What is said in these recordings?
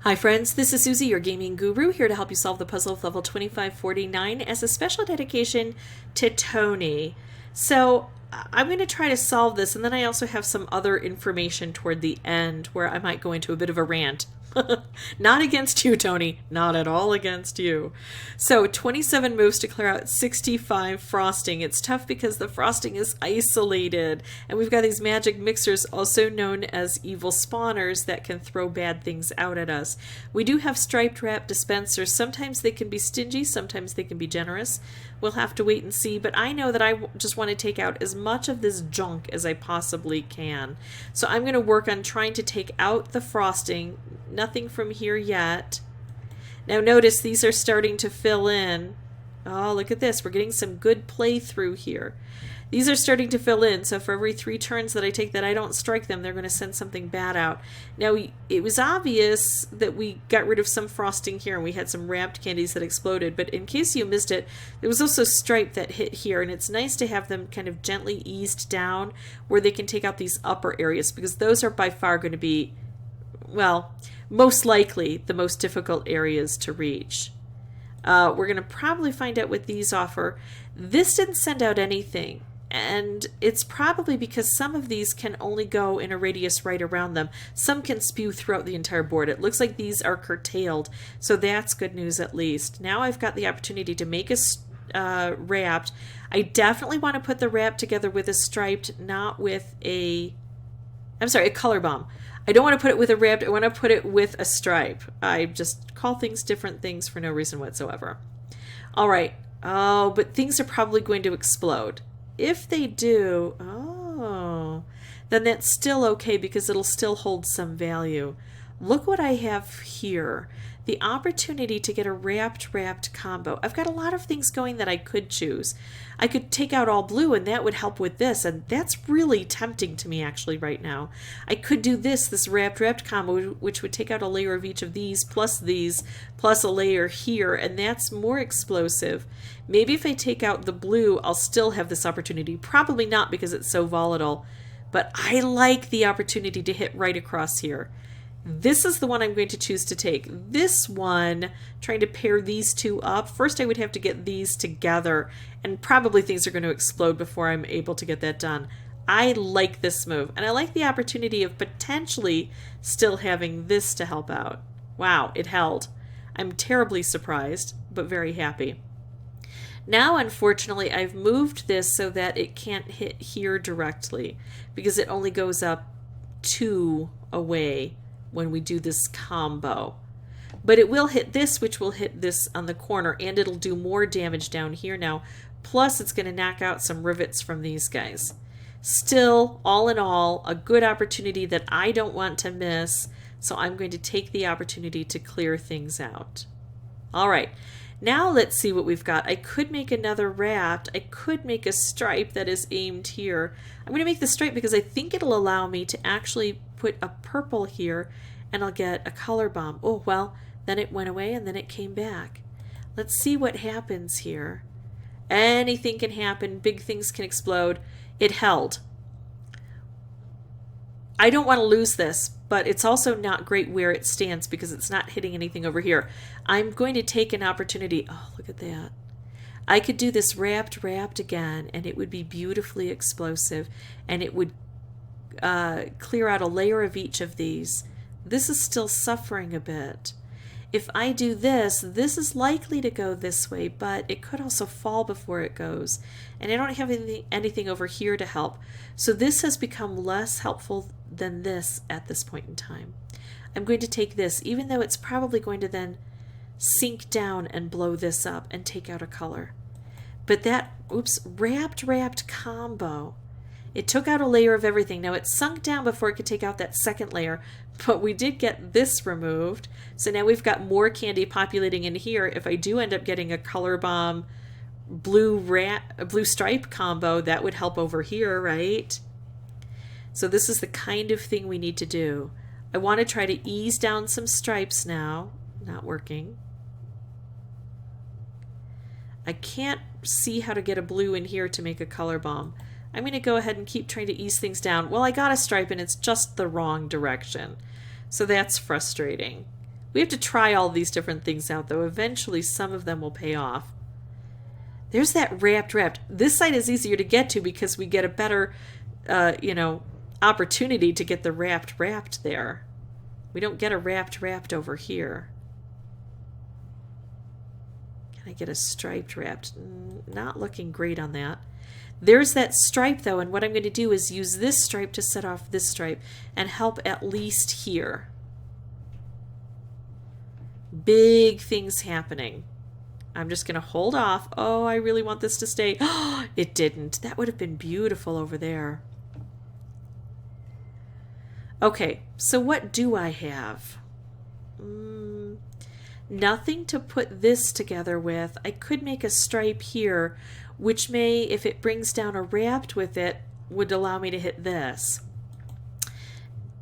Hi friends, this is Susie, your gaming guru, here to help you solve the puzzle of level 2549 as a special dedication to Tony. So I'm going to try to solve this, and then I also have some other information toward the end where I might go into a bit of a rant. Not against you, Tony. Not at all against you. So 27 moves to clear out 65 frosting. It's tough because the frosting is isolated. And we've got these magic mixers, also known as evil spawners, that can throw bad things out at us. We do have striped wrap dispensers. Sometimes they can be stingy, sometimes they can be generous. We'll have to wait and see, but I know that I just want to take out as much of this junk as I possibly can. So I'm going to work on trying to take out the frosting. Nothing from here yet. Now notice these are starting to fill in. Oh, look at this. We're getting some good playthrough here. These are starting to fill in, so for every 3 turns that I take that I don't strike them, they're going to send something bad out. Now, it was obvious that we got rid of some frosting here, and we had some wrapped candies that exploded, but in case you missed it, there was also stripe that hit here, and it's nice to have them kind of gently eased down where they can take out these upper areas, because those are by far going to be, well, most likely the most difficult areas to reach. We're going to probably find out what these offer. This didn't send out anything. And it's probably because some of these can only go in a radius right around them. Some can spew throughout the entire board. It looks like these are curtailed, so that's good news at least. Now I've got the opportunity to make a wrapped. I definitely want to put the wrap together with a striped, not with a color bomb. I don't want to put it with a wrapped, I want to put it with a stripe. I just call things different things for no reason whatsoever. All right. Oh, but things are probably going to explode. If they do, then that's still okay because it'll still hold some value. Look what I have here. The opportunity to get a wrapped combo. I've got a lot of things going that I could choose. I could take out all blue and that would help with this, and that's really tempting to me actually right now. I could do this wrapped combo, which would take out a layer of each of these, plus a layer here, and that's more explosive. Maybe if I take out the blue, I'll still have this opportunity. Probably not because it's so volatile, but I like the opportunity to hit right across here. This is the one I'm going to choose to take. This one, trying to pair these two up, first I would have to get these together, and probably things are going to explode before I'm able to get that done. I like this move, and I like the opportunity of potentially still having this to help out. Wow, it held. I'm terribly surprised, but very happy. Now, unfortunately, I've moved this so that it can't hit here directly, because it only goes up 2 away when we do this combo. But it will hit this, which will hit this on the corner, and it'll do more damage down here now. Plus, it's going to knock out some rivets from these guys. Still, all in all, a good opportunity that I don't want to miss, so I'm going to take the opportunity to clear things out. All right. Now let's see what we've got. I could make another wrapped. I could make a stripe that is aimed here. I'm going to make the stripe because I think it'll allow me to actually put a purple here and I'll get a color bomb. Oh, well, then it went away and then it came back. Let's see what happens here. Anything can happen. Big things can explode. It held. I don't want to lose this, but it's also not great where it stands because it's not hitting anything over here. I'm going to take an opportunity. Oh, look at that. I could do this wrapped again, and it would be beautifully explosive, and it would clear out a layer of each of these. This is still suffering a bit. If I do this, this is likely to go this way, but it could also fall before it goes. And I don't have anything over here to help. So this has become less helpful than this at this point in time. I'm going to take this, even though it's probably going to then sink down and blow this up and take out a color. But that, wrapped combo. It took out a layer of everything. Now it sunk down before it could take out that second layer, but we did get this removed. So now we've got more candy populating in here. If I do end up getting a color bomb, blue stripe combo, that would help over here, right? So this is the kind of thing we need to do. I want to try to ease down some stripes now. Not working. I can't see how to get a blue in here to make a color bomb. I'm going to go ahead and keep trying to ease things down. Well, I got a stripe and it's just the wrong direction. So that's frustrating. We have to try all these different things out, though. Eventually, some of them will pay off. There's that wrapped. This side is easier to get to because we get a better, opportunity to get the wrapped there. We don't get a wrapped over here. Can I get a striped wrapped? Not looking great on that. There's that stripe, though, and what I'm going to do is use this stripe to set off this stripe and help at least here. Big things happening. I'm just going to hold off. Oh, I really want this to stay. Oh, it didn't. That would have been beautiful over there. Okay, so what do I have? Nothing to put this together with. I could make a stripe here, which may, if it brings down a wrapped with it, would allow me to hit this.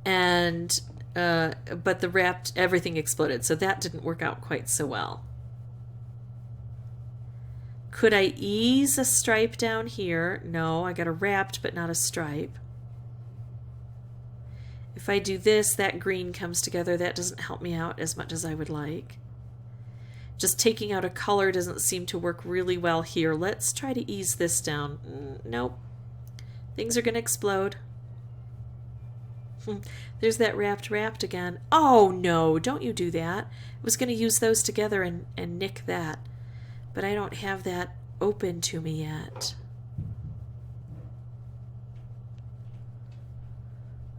And but the wrapped, everything exploded, so that didn't work out quite so well. Could I ease a stripe down here? No, I got a wrapped but not a stripe. If I do this, that green comes together. That doesn't help me out as much as I would like. Just taking out a color doesn't seem to work really well here. Let's try to ease this down. Nope. Things are going to explode. There's that wrapped again. Oh, no, don't you do that. I was going to use those together and nick that. But I don't have that open to me yet.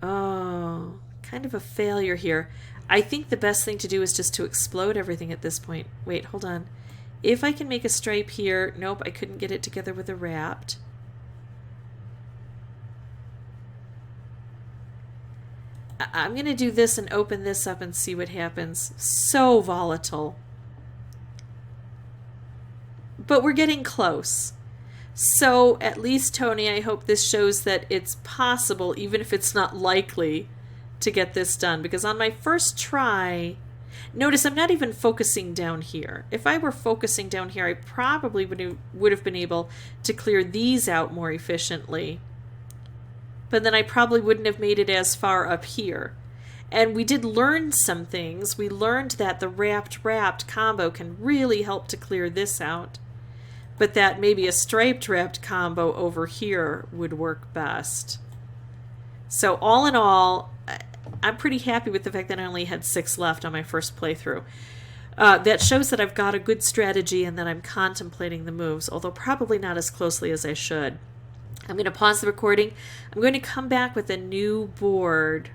Oh, kind of a failure here. I think the best thing to do is just to explode everything at this point. Wait, hold on. If I can make a stripe here, nope, I couldn't get it together with a wrapped. I'm going to do this and open this up and see what happens. So volatile. But we're getting close. So at least, Tony, I hope this shows that it's possible, even if it's not likely, to get this done. Because on my first try, notice I'm not even focusing down here. If I were focusing down here, I probably would have been able to clear these out more efficiently. But then I probably wouldn't have made it as far up here. And we did learn some things. We learned that the wrapped combo can really help to clear this out. But that maybe a striped wrapped combo over here would work best. So all in all, I'm pretty happy with the fact that I only had 6 left on my first playthrough. That shows that I've got a good strategy and that I'm contemplating the moves, although probably not as closely as I should. I'm going to pause the recording. I'm going to come back with a new board.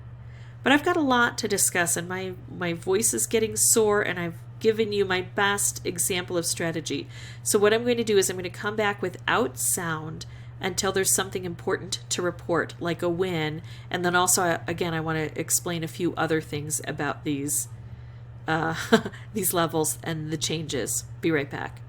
But I've got a lot to discuss, and my voice is getting sore, and I've given you my best example of strategy. So what I'm going to do is I'm going to come back without sound until there's something important to report, like a win. And then also, again, I want to explain a few other things about these these levels and the changes. Be right back.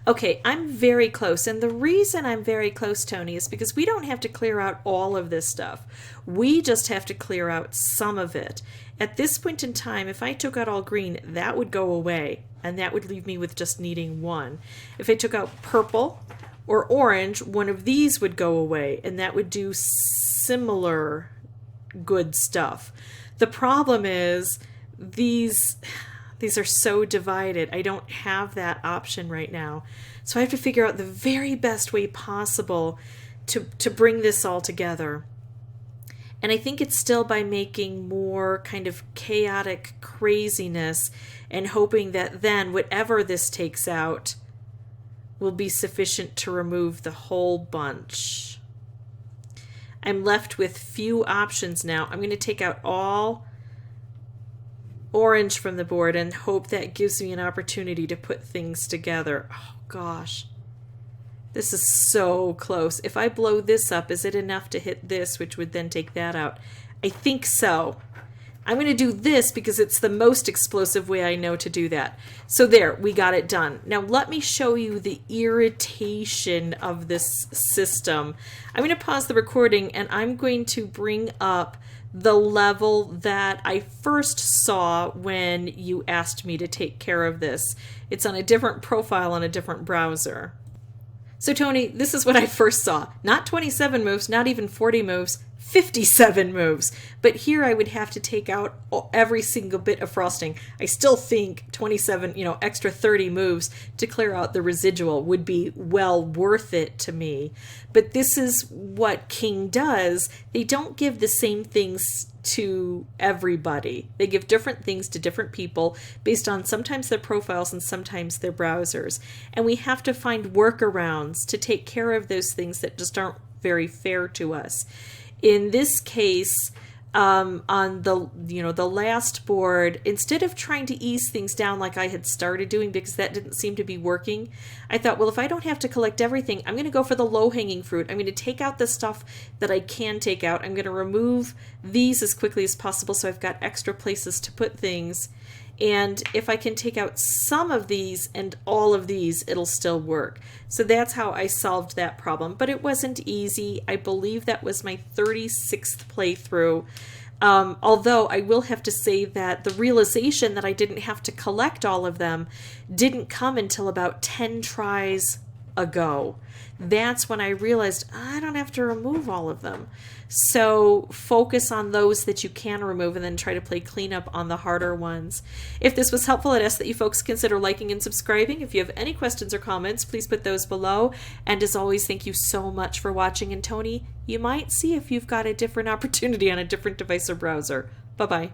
Okay, I'm very close. And the reason I'm very close, Tony, is because we don't have to clear out all of this stuff. We just have to clear out some of it. At this point in time, if I took out all green, that would go away. And that would leave me with just needing one. If I took out purple or orange, one of these would go away. And that would do similar good stuff. The problem is these are so divided. I don't have that option right now. So I have to figure out the very best way possible to bring this all together. And I think it's still by making more kind of chaotic craziness and hoping that then whatever this takes out will be sufficient to remove the whole bunch. I'm left with few options now. I'm going to take out all orange from the board and hope that gives me an opportunity to put things together. Oh gosh, this is so close. If I blow this up, is it enough to hit this, which would then take that out? I think so. I'm going to do this because it's the most explosive way I know to do that. So there, we got it done. Now let me show you the irritation of this system. I'm going to pause the recording and I'm going to bring up the level that I first saw when you asked me to take care of this. It's on a different profile on a different browser. So Tony, this is what I first saw. Not 27 moves, not even 40 moves, 57 moves. But here I would have to take out every single bit of frosting. I still think 27, extra 30 moves to clear out the residual would be well worth it to me. But this is what King does. They don't give the same things to everybody. They give different things to different people based on sometimes their profiles and sometimes their browsers. And we have to find workarounds to take care of those things that just aren't very fair to us. In this case, on the last board, instead of trying to ease things down like I had started doing because that didn't seem to be working, I thought, well, if I don't have to collect everything, I'm going to go for the low-hanging fruit. I'm going to take out the stuff that I can take out. I'm going to remove these as quickly as possible so I've got extra places to put things. And if I can take out some of these and all of these, it'll still work. So that's how I solved that problem. But it wasn't easy. I believe that was my 36th playthrough. Although I will have to say that the realization that I didn't have to collect all of them didn't come until about 10 tries ago. That's when I realized I don't have to remove all of them. So focus on those that you can remove and then try to play cleanup on the harder ones. If this was helpful, I'd ask that you folks consider liking and subscribing. If you have any questions or comments, please put those below. And as always, thank you so much for watching. And Tony, you might see if you've got a different opportunity on a different device or browser. Bye-bye.